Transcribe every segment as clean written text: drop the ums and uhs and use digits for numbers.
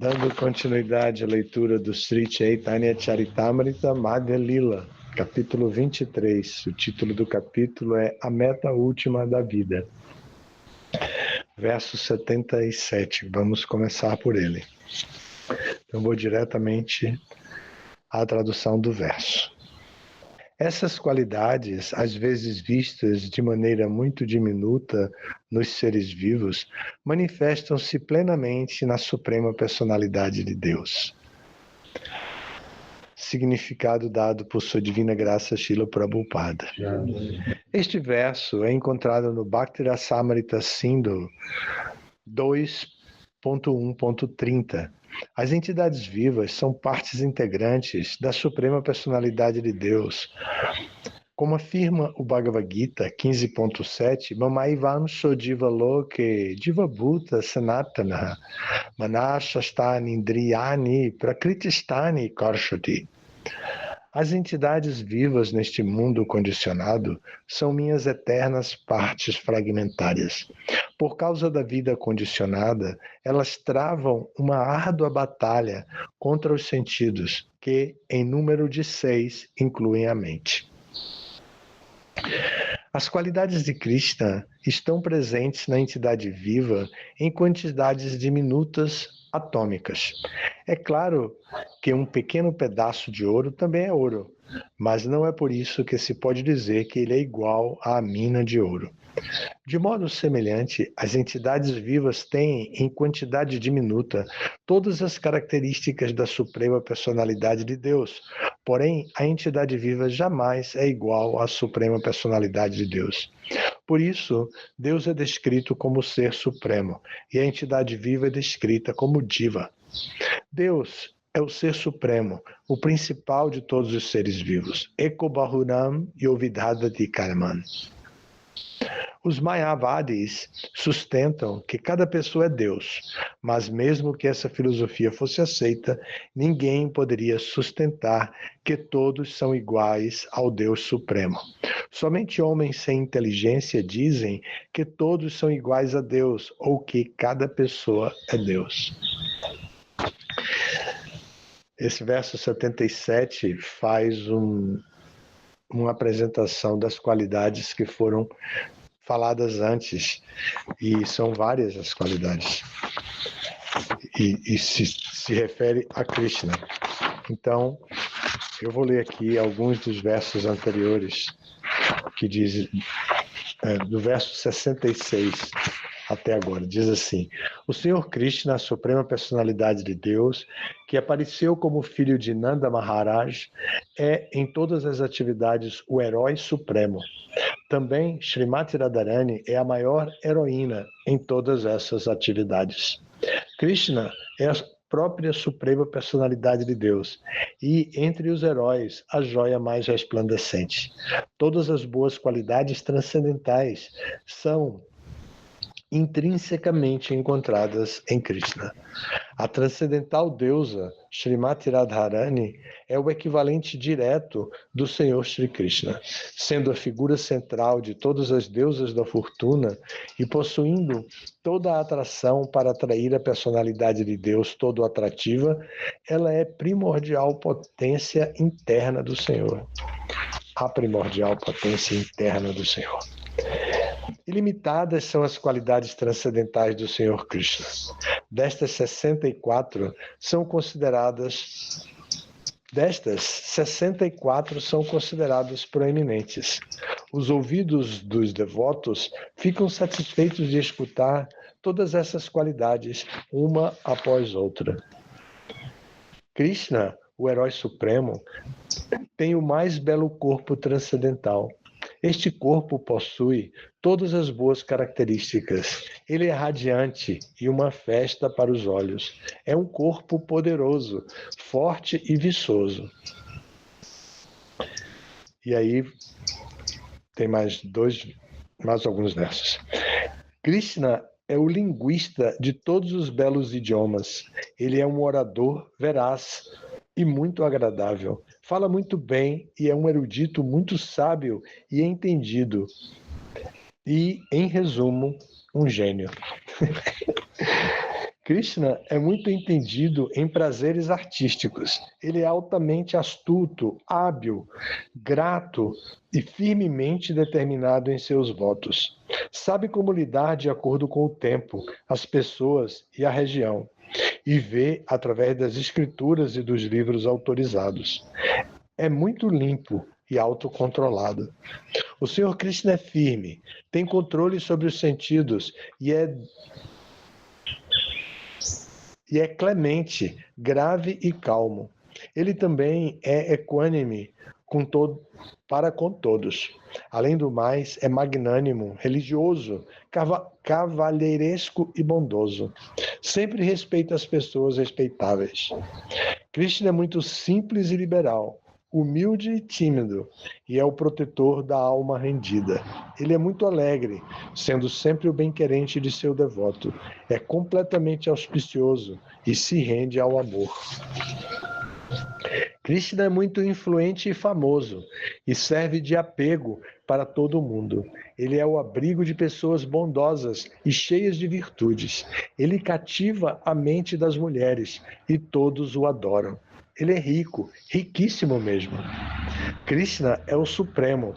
Dando continuidade à leitura do Sri Chaitanya Charitamrita Madhya Lila, capítulo 23. O título do capítulo é A Meta Última da Vida. Verso 77. Vamos começar por ele. Então vou diretamente à tradução do verso. Essas qualidades, às vezes vistas de maneira muito diminuta nos seres vivos, manifestam-se plenamente na Suprema Personalidade de Deus. Significado dado por Sua Divina Graça Srila Prabhupada. Este verso é encontrado no Bhakti Rasamrita Sindhu 2.1.30. As entidades vivas são partes integrantes da Suprema Personalidade de Deus. Como afirma o Bhagavad Gita 15.7, Mamaivam Sodiva Loke Diva Bhuta Sanatana Manashastani Indriyani Prakritistani Karshati. As entidades vivas neste mundo condicionado são minhas eternas partes fragmentárias. Por causa da vida condicionada, elas travam uma árdua batalha contra os sentidos, que, em número de 6, incluem a mente. As qualidades de Krishna estão presentes na entidade viva em quantidades diminutas atômicas. É claro que um pequeno pedaço de ouro também é ouro, mas não é por isso que se pode dizer que ele é igual à mina de ouro. De modo semelhante, as entidades vivas têm, em quantidade diminuta, todas as características da Suprema Personalidade de Deus. Porém, a entidade viva jamais é igual à Suprema Personalidade de Deus. Por isso, Deus é descrito como Ser Supremo, e a entidade viva é descrita como Diva. Deus é o Ser Supremo, o principal de todos os seres vivos. Eko Bahunam Yovidhadati Karman. Os Mayavadis sustentam que cada pessoa é Deus, mas mesmo que essa filosofia fosse aceita, ninguém poderia sustentar que todos são iguais ao Deus Supremo. Somente homens sem inteligência dizem que todos são iguais a Deus ou que cada pessoa é Deus. Esse verso 77 faz uma apresentação das qualidades que foram faladas antes, e são várias as qualidades, e se refere a Krishna. Então, eu vou ler aqui alguns dos versos anteriores, que diz, do verso 66 até agora, diz assim: o Senhor Krishna, a Suprema Personalidade de Deus, que apareceu como filho de Nanda Maharaj, é em todas as atividades o herói supremo. Também, Srimati Radharani é a maior heroína em todas essas atividades. Krishna é a própria Suprema Personalidade de Deus e, entre os heróis, a joia mais resplandecente. Todas as boas qualidades transcendentais são intrinsecamente encontradas em Krishna. A transcendental deusa Srimati Radharani é o equivalente direto do Senhor Shri Krishna, sendo a figura central de todas as deusas da fortuna e possuindo toda a atração para atrair a personalidade de Deus todo atrativa, ela é primordial potência interna do Senhor. A primordial potência interna do Senhor. Ilimitadas são as qualidades transcendentais do Senhor Krishna. Destas 64 são consideradas proeminentes. Os ouvidos dos devotos ficam satisfeitos de escutar todas essas qualidades, uma após outra. Krishna, o herói supremo, tem o mais belo corpo transcendental. Este corpo possui todas as boas características. Ele é radiante e uma festa para os olhos. É um corpo poderoso, forte e viçoso. E aí tem mais alguns versos. Krishna é o linguista de todos os belos idiomas. Ele é um orador veraz e muito agradável. Fala muito bem e é um erudito muito sábio e entendido. E, em resumo, um gênio. Krishna é muito entendido em prazeres artísticos. Ele é altamente astuto, hábil, grato e firmemente determinado em seus votos. Sabe como lidar de acordo com o tempo, as pessoas e a região, e vê através das escrituras e dos livros autorizados. É muito limpo e autocontrolado. O Senhor Krishna é firme, tem controle sobre os sentidos e é clemente, grave e calmo. Ele também é equânime para com todos. Além do mais, é magnânimo, religioso, cavalheiresco e bondoso. Sempre respeita as pessoas respeitáveis. Krishna é muito simples e liberal, humilde e tímido, e é o protetor da alma rendida. Ele é muito alegre, sendo sempre o bem-querente de seu devoto. É completamente auspicioso e se rende ao amor. Krishna é muito influente e famoso e serve de apego para todo mundo. Ele é o abrigo de pessoas bondosas e cheias de virtudes. Ele cativa a mente das mulheres e todos o adoram. Ele é rico, riquíssimo mesmo. Krishna é o Supremo,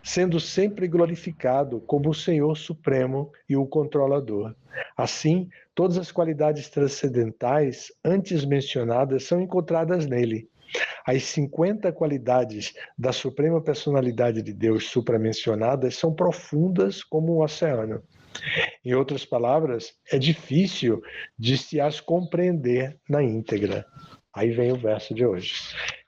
sendo sempre glorificado como o Senhor Supremo e o Controlador. Assim, todas as qualidades transcendentais antes mencionadas são encontradas nele. As 50 qualidades da Suprema Personalidade de Deus supramencionadas são profundas como um oceano. Em outras palavras, é difícil de se as compreender na íntegra. Aí vem o verso de hoje.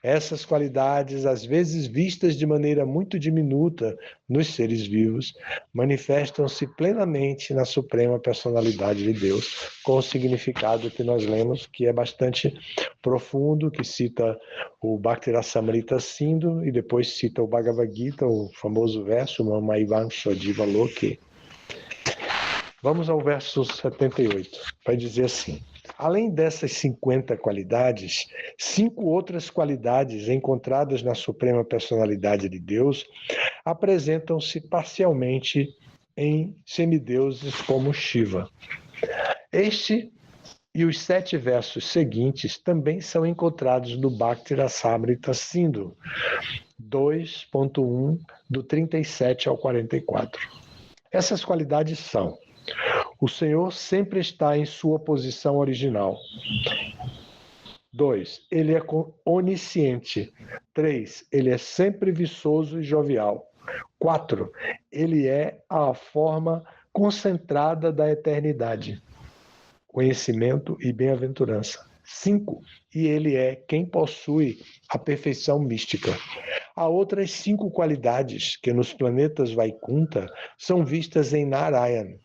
Essas qualidades, às vezes vistas de maneira muito diminuta nos seres vivos, manifestam-se plenamente na Suprema Personalidade de Deus, com o significado que nós lemos, que é bastante profundo, que cita o Bhaktirasamrita Sindhu e depois cita o Bhagavad Gita, o famoso verso Mamaivam Shodhiva Loke. Vamos ao verso 78. Vai dizer assim: além dessas 50 qualidades, 5 outras qualidades encontradas na Suprema Personalidade de Deus apresentam-se parcialmente em semideuses como Shiva. Este e os 7 versos seguintes também são encontrados no Bhaktirasamrita Sindhu 2.1, do 37 ao 44. Essas qualidades são: o Senhor sempre está em sua posição original. 2. Ele é onisciente. 3. Ele é sempre viçoso e jovial. 4. Ele é a forma concentrada da eternidade, conhecimento e bem-aventurança. 5. E ele é quem possui a perfeição mística. Há outras 5 qualidades que nos planetas Vaikunta são vistas em Narayana,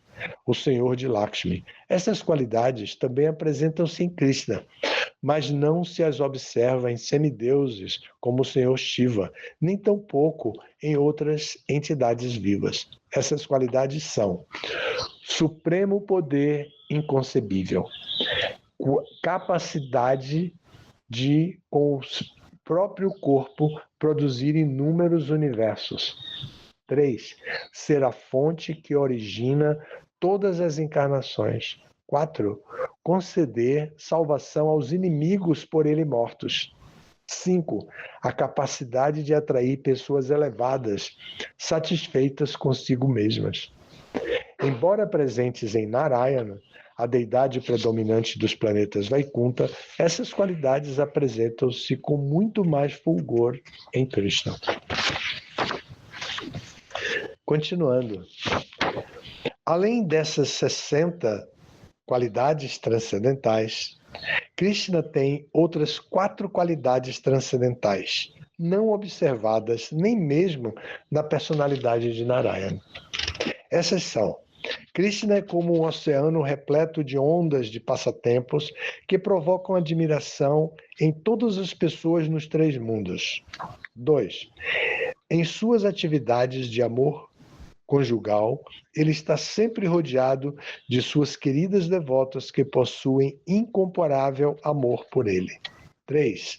o Senhor de Lakshmi. Essas qualidades também apresentam-se em Krishna, mas não se as observa em semideuses como o Senhor Shiva, nem tampouco em outras entidades vivas. Essas qualidades são: supremo poder inconcebível, capacidade de, com o próprio corpo, produzir inúmeros universos. 3. Ser a fonte que origina todas as encarnações. 4. Conceder salvação aos inimigos por ele mortos. 5. A capacidade de atrair pessoas elevadas, satisfeitas consigo mesmas. Embora presentes em Narayana, a deidade predominante dos planetas Vaikunta, essas qualidades apresentam-se com muito mais fulgor em Krishna. Continuando. Além dessas 60 qualidades transcendentais, Krishna tem outras 4 qualidades transcendentais, não observadas nem mesmo na personalidade de Narayana. Essas são: Krishna é como um oceano repleto de ondas de passatempos que provocam admiração em todas as pessoas nos 3 mundos. 2. Em suas atividades de amor conjugal, ele está sempre rodeado de suas queridas devotas que possuem incomparável amor por ele. 3.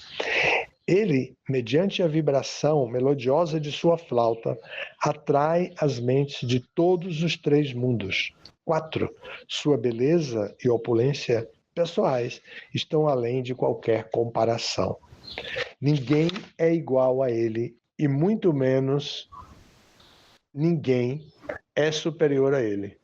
Ele, mediante a vibração melodiosa de sua flauta, atrai as mentes de todos os 3 mundos. 4. Sua beleza e opulência pessoais estão além de qualquer comparação. Ninguém é igual a ele e muito menos ninguém é superior a ele.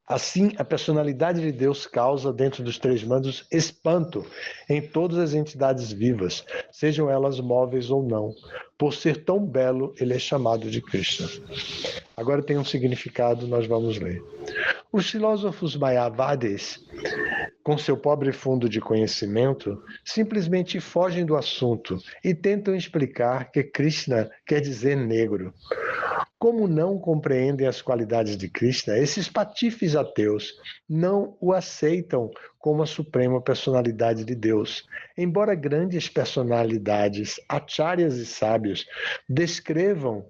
Assim, a personalidade de Deus causa, dentro dos três mandos, espanto em todas as entidades vivas, sejam elas móveis ou não. Por ser tão belo, ele é chamado de Krishna. Agora tem um significado, nós vamos ler. Os filósofos mayavadis, com seu pobre fundo de conhecimento, simplesmente fogem do assunto e tentam explicar que Krishna quer dizer negro. Como não compreendem as qualidades de Krishna, esses patifes ateus não o aceitam como a suprema personalidade de Deus. Embora grandes personalidades, acharyas e sábios descrevam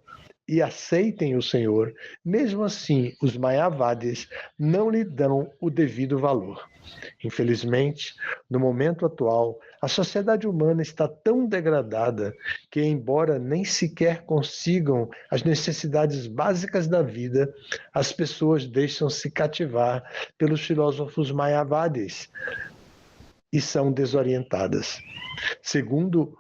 e aceitem o Senhor, mesmo assim os mayavadis não lhe dão o devido valor. Infelizmente, no momento atual, a sociedade humana está tão degradada que, embora nem sequer consigam as necessidades básicas da vida, as pessoas deixam-se cativar pelos filósofos mayavadis e são desorientadas. Segundo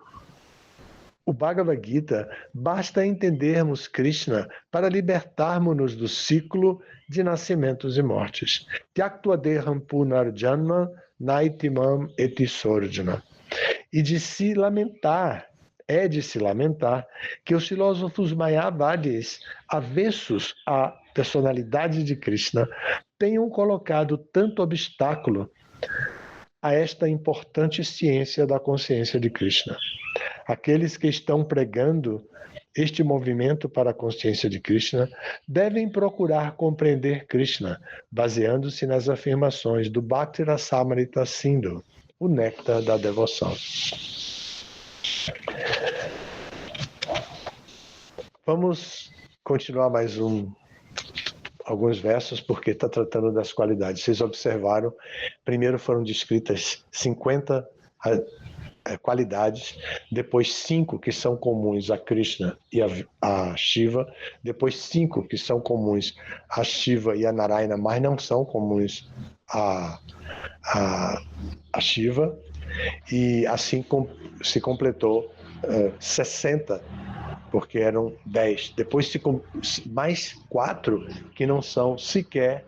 o Bhagavad Gita, basta entendermos Krishna para libertarmos-nos do ciclo de nascimentos e mortes. Tyaktva-deham punarjanma naitimam eti sorjana. E de se lamentar que os filósofos mayavadis, avessos à personalidade de Krishna, tenham colocado tanto obstáculo a esta importante ciência da consciência de Krishna. Aqueles que estão pregando este movimento para a consciência de Krishna devem procurar compreender Krishna, baseando-se nas afirmações do Bhakti Rasamrita Sindhu, o néctar da devoção. Vamos continuar mais alguns versos, porque está tratando das qualidades. Vocês observaram, primeiro foram descritas 50 qualidades, depois 5 que são comuns a Krishna e a Shiva, depois 5 que são comuns a Shiva e a Narayana, mas não são comuns a Shiva, e assim se completou 60, porque eram 10. Depois mais 4 que não são sequer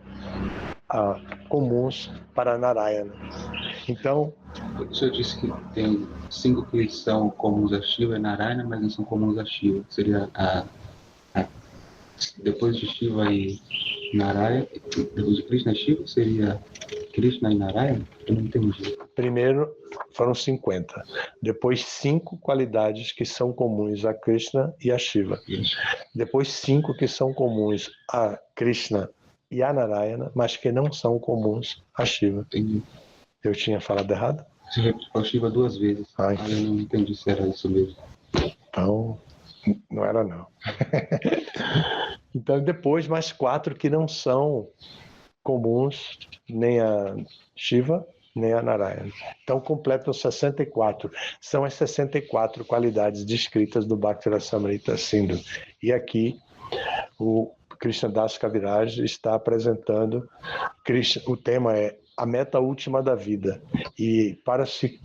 comuns para Narayana. Então, o senhor disse que tem 5 que são comuns a Shiva e Narayana, mas não são comuns a Shiva. Seria depois de Shiva e Narayana, depois de Krishna e Shiva, seria Krishna e Narayana? Eu não entendi. Primeiro foram 50. Depois 5 qualidades que são comuns a Krishna e a Shiva. Isso. Depois 5 que são comuns a Krishna e a Narayana, mas que não são comuns a Shiva. Entendi. Eu tinha falado errado? Você repetiu a Shiva 2 vezes. Eu não entendi se era isso mesmo. Então, não era não. Então, depois mais 4 que não são comuns nem a Shiva, nem a Narayana. Então, completam 64. São as 64 qualidades descritas do Bhakti Rasamrita Sindhu. E aqui, o Krishnadas Kaviraj está apresentando, o tema é a meta última da vida. E para se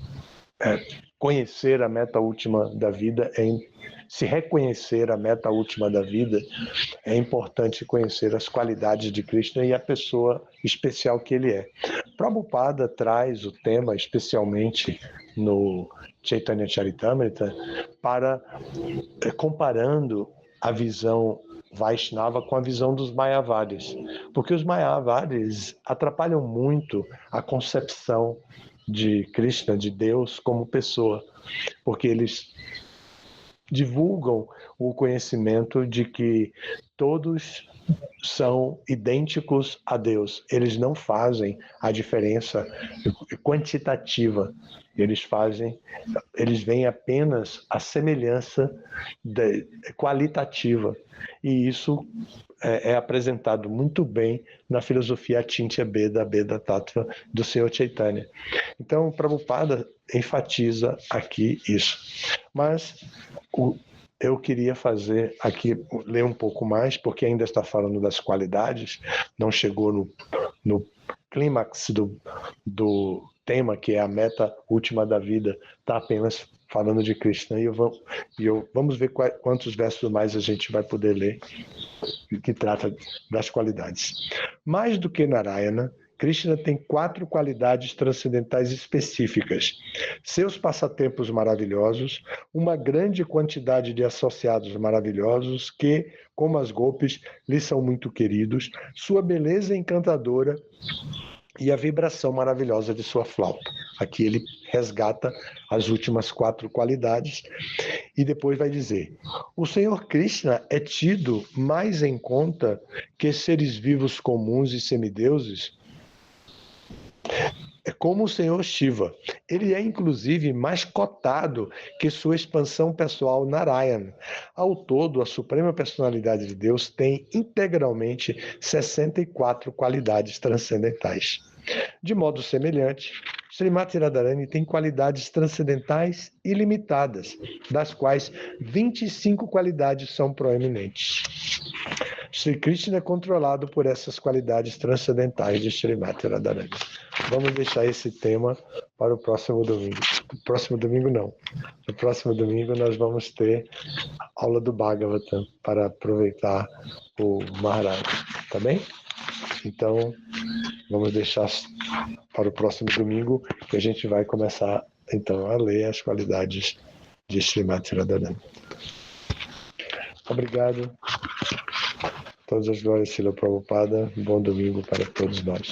conhecer a meta última da vida, se reconhecer a meta última da vida, é importante conhecer as qualidades de Krishna e a pessoa especial que ele é. Prabhupada traz o tema, especialmente no Chaitanya Charitamrita, para comparando a visão Vaishnava com a visão dos Mayavadis, porque os Mayavadis atrapalham muito a concepção de Krishna, de Deus como pessoa, porque eles divulgam o conhecimento de que todos são idênticos a Deus. Eles não fazem a diferença quantitativa. Eles veem apenas a semelhança qualitativa. E isso é apresentado muito bem na filosofia Achintya Bheda Bheda Tattva do Senhor Chaitanya. Então, Prabhupada enfatiza aqui isso. Mas eu queria fazer aqui, ler um pouco mais, porque ainda está falando das qualidades, não chegou no clímax do tema, que é a meta última da vida, está apenas falando de Krishna. Vamos ver quantos versos mais a gente vai poder ler que trata das qualidades. Mais do que Narayana, Krishna tem 4 qualidades transcendentais específicas. Seus passatempos maravilhosos, uma grande quantidade de associados maravilhosos que, como as golpes, lhe são muito queridos, sua beleza encantadora e a vibração maravilhosa de sua flauta. Aqui ele resgata as últimas 4 qualidades e depois vai dizer: o Senhor Krishna é tido mais em conta que seres vivos comuns e semideuses. É como o Senhor Shiva. Ele é, inclusive, mais cotado que sua expansão pessoal Narayana. Ao todo, a Suprema Personalidade de Deus tem integralmente 64 qualidades transcendentais. De modo semelhante, Srimati Radharani tem qualidades transcendentais ilimitadas, das quais 25 qualidades são proeminentes. Sri Krishna é controlado por essas qualidades transcendentais de Srimati Radharani. Vamos deixar esse tema para o próximo domingo. Próximo domingo não. No próximo domingo nós vamos ter aula do Bhagavatam para aproveitar o Maharaj, tá bem? Então, vamos deixar para o próximo domingo, que a gente vai começar então a ler as qualidades de Srimati Radharani. Obrigado. Todas as glórias, Srila Prabhupada. Bom domingo para todos nós.